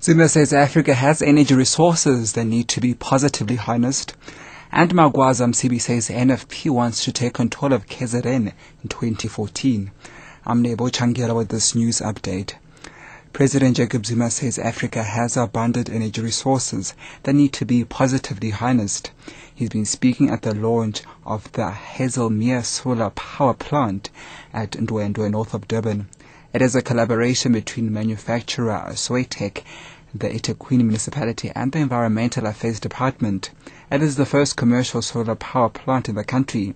Zuma says Africa has energy resources that need to be positively harnessed. And Magwaza Msibi says NFP wants to take control of KZN in 2014. I'm Nebo Changela with this news update. President Jacob Zuma says Africa has abundant energy resources that need to be positively harnessed. He's been speaking at the launch of the Hazelmere solar power plant at Ndwendwe, north of Durban. It is a collaboration between manufacturer Soitec, the eThekwini municipality and the Environmental Affairs Department. It is the first commercial solar power plant in the country.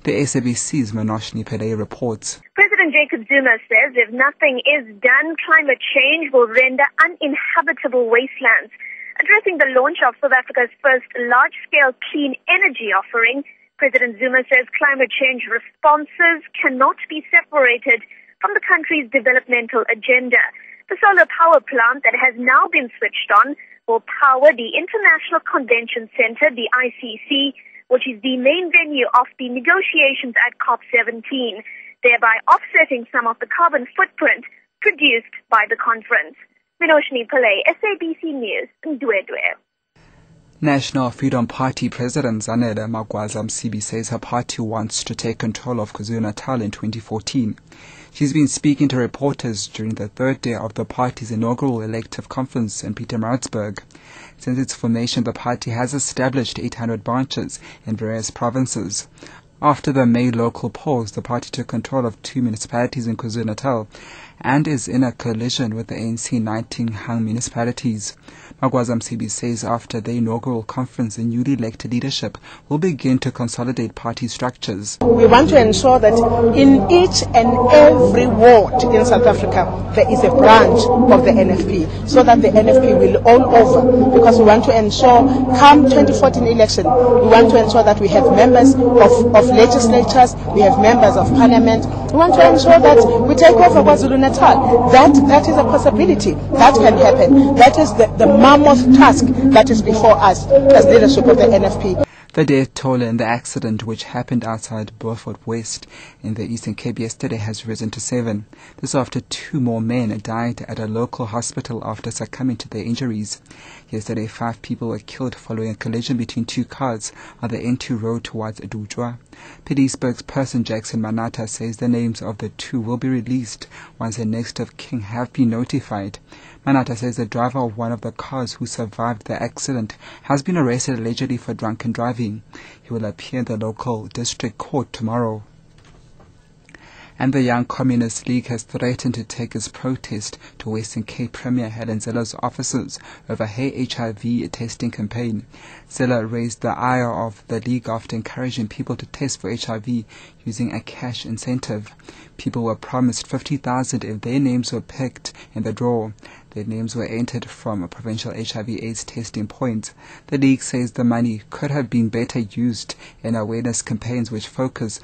The SABC's Manoshni Pillay reports. President Jacob Zuma says if nothing is done, climate change will render uninhabitable wastelands. Addressing the launch of South Africa's first large-scale clean energy offering, President Zuma says climate change responses cannot be separated from the country's developmental agenda. The solar power plant that has now been switched on will power the International Convention Center, the ICC, which is the main venue of the negotiations at COP17, thereby offsetting some of the carbon footprint produced by the conference. Minoshni Pillay, SABC News, Ndwedwe. National Freedom Party President Zanele Magwaza Msibi says her party wants to take control of KwaZulu-Natal in 2014. She's been speaking to reporters during the third day of the party's inaugural elective conference in Pietermaritzburg. Since its formation, the party has established 800 branches in various provinces. After the May local polls, the party took control of 2 municipalities in KwaZulu-Natal and is in a coalition with the ANC 19 hung municipalities. Magwaza Msibi says after the inaugural conference, the newly elected leadership will begin to consolidate party structures. We want to ensure that in each and every ward in South Africa, there is a branch of the NFP, so that the NFP will own over, because we want to ensure, come 2014 election, we want to ensure that we have members of legislatures, we have members of parliament. We want to ensure that we take over KwaZulu-Natal. That is a possibility. That can happen. That is the mammoth task that is before us as leadership of the NFP. The death toll in the accident, which happened outside Beaufort West in the Eastern Cape yesterday, has risen to 7. This after 2 more men died at a local hospital after succumbing to their injuries. Yesterday, 5 people were killed following a collision between 2 cars on the N2 road towards Dujwa. PD spokesperson Jackson Manata says the names of the 2 will be released once the next of kin have been notified. Manata says the driver of one of the cars who survived the accident has been arrested allegedly for drunken driving. He will appear in the local district court tomorrow. And the Young Communist League has threatened to take its protest to Western Cape Premier Helen Zella's offices over her HIV testing campaign. Zella raised the ire of the league after encouraging people to test for HIV using a cash incentive. People were promised 50,000 if their names were picked in the draw. Their names were entered from a provincial HIV/AIDS testing point. The league says the money could have been better used in awareness campaigns which focus